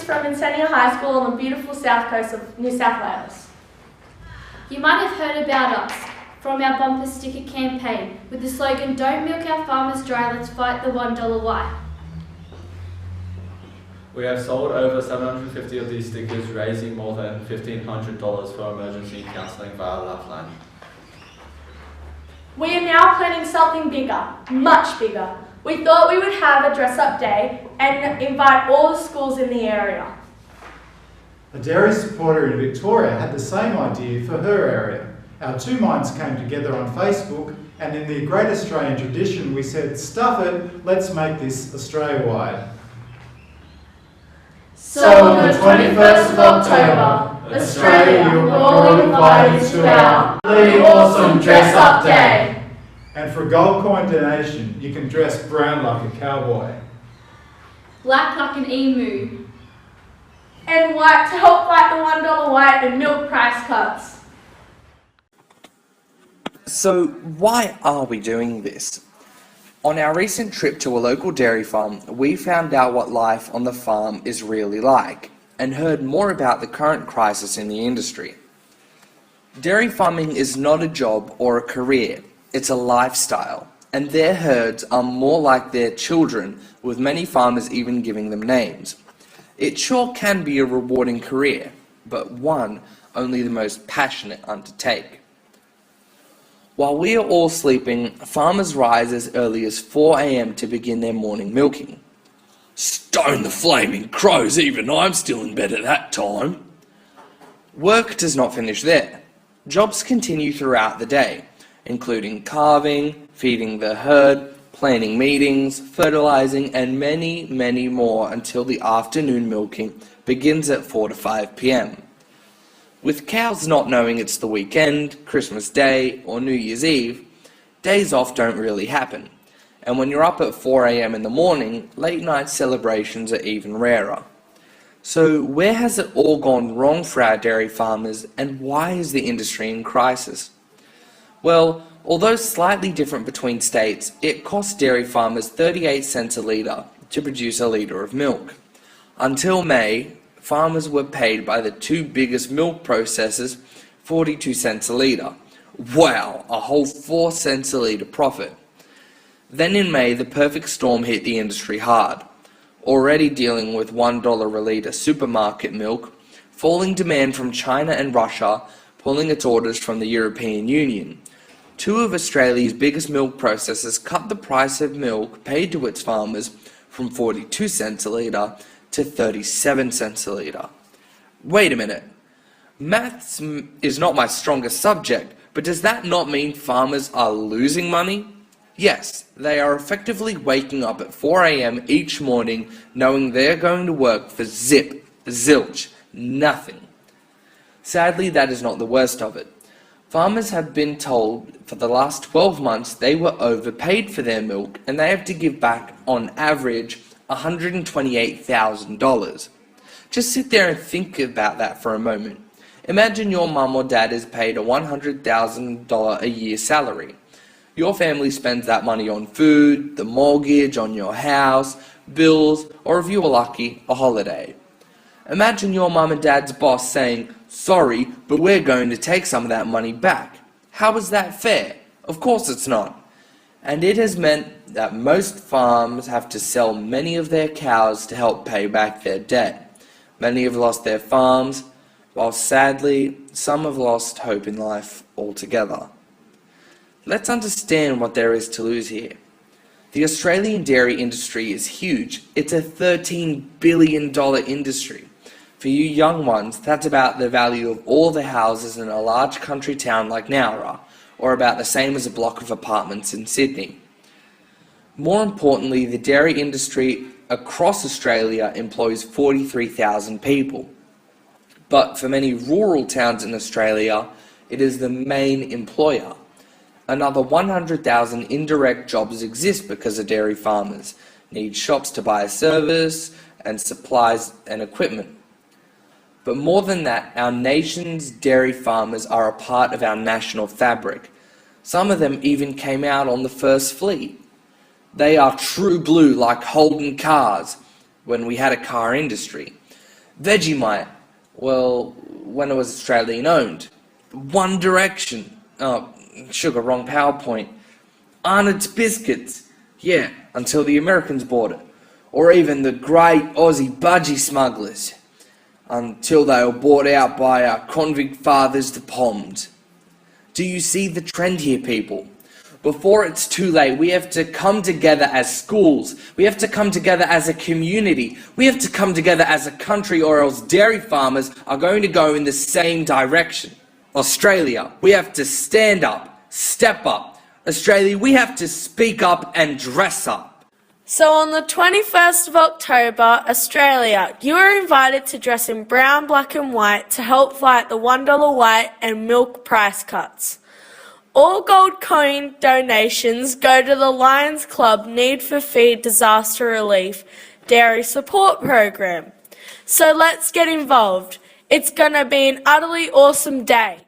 from Insania High School on the beautiful south coast of New South Wales. You might have heard about us from our bumper sticker campaign with the slogan, "Don't milk our farmers dry, let's fight the $1 why." We have sold over 750 of these stickers, raising more than $1,500 for emergency counselling via Lifeline. We are now planning something bigger, much bigger. We thought we would have a dress-up day and invite all the schools in the area. A dairy supporter in Victoria had the same idea for her area. Our two minds came together on Facebook, and in the great Australian tradition we said, stuff it, let's make this Australia-wide. So on the 21st of October, Australia, you're all invited to our really awesome dress-up day. And for a gold coin donation, you can dress brown like a cowboy. Black like an emu. And white to help fight the $1 white and milk price cuts. So why are we doing this? On our recent trip to a local dairy farm, we found out what life on the farm is really like and heard more about the current crisis in the industry. Dairy farming is not a job or a career, it's a lifestyle, and their herds are more like their children, with many farmers even giving them names. It sure can be a rewarding career, but one only the most passionate undertake. While we are all sleeping, farmers rise as early as 4 a.m. to begin their morning milking. Stone the flaming crows, even I'm still in bed at that time. Work does not finish there. Jobs continue throughout the day, including calving, feeding the herd, planning meetings, fertilizing, and many, many more until the afternoon milking begins at 4 to 5 p.m. With cows not knowing it's the weekend, Christmas Day, or New Year's Eve, days off don't really happen. And when you're up at 4 a.m. in the morning, late night celebrations are even rarer. So where has it all gone wrong for our dairy farmers, and why is the industry in crisis? Well, although slightly different between states, it costs dairy farmers 38 cents a litre to produce a litre of milk. Until May, farmers were paid by the two biggest milk processors 42 cents a litre. Wow, a whole 4 cents a litre profit. Then in May, the perfect storm hit the industry hard. Already dealing with $1 a litre supermarket milk, falling demand from China and Russia, pulling its orders from the European Union. Two of Australia's biggest milk processors cut the price of milk paid to its farmers from 42 cents a litre to 37 cents a litre. Wait a minute. Maths is not my strongest subject, but does that not mean farmers are losing money? Yes, they are effectively waking up at 4 a.m. each morning knowing they're going to work for zip, zilch, nothing. Sadly, that is not the worst of it. Farmers have been told for the last 12 months they were overpaid for their milk, and they have to give back, on average, $128,000. Just sit there and think about that for a moment. Imagine your mum or dad is paid a $100,000 a year salary. Your family spends that money on food, the mortgage on your house, bills, or if you are lucky, a holiday. Imagine your mum and dad's boss saying, "Sorry, but we're going to take some of that money back." How is that fair? Of course it's not. And it has meant that most farms have to sell many of their cows to help pay back their debt. Many have lost their farms, while sadly, some have lost hope in life altogether. Let's understand what there is to lose here. The Australian dairy industry is huge. It's a $13 billion industry. For you young ones, that's about the value of all the houses in a large country town like Nowra, or about the same as a block of apartments in Sydney. More importantly, the dairy industry across Australia employs 43,000 people. But for many rural towns in Australia, it is the main employer. Another 100,000 indirect jobs exist because the dairy farmers need shops to buy a service and supplies and equipment. But more than that, our nation's dairy farmers are a part of our national fabric. Some of them even came out on the first fleet. They are true blue like Holden cars when we had a car industry. Vegemite, well, when it was Australian owned. One Direction, oh, sugar, wrong PowerPoint. Arnott's Biscuits, yeah, until the Americans bought it. Or even the great Aussie budgie smugglers, until they were bought out by our convict fathers, the Poms. Do you see the trend here, people? Before it's too late, we have to come together as schools. We have to come together as a community. We have to come together as a country, or else dairy farmers are going to go in the same direction. Australia, we have to stand up, step up. Australia, we have to speak up and dress up. So on the 21st of October, Australia, you are invited to dress in brown, black and white to help fight the $1 white and milk price cuts. All gold coin donations go to the Lions Club Need for Feed Disaster Relief Dairy Support Program. So let's get involved. It's going to be an utterly awesome day.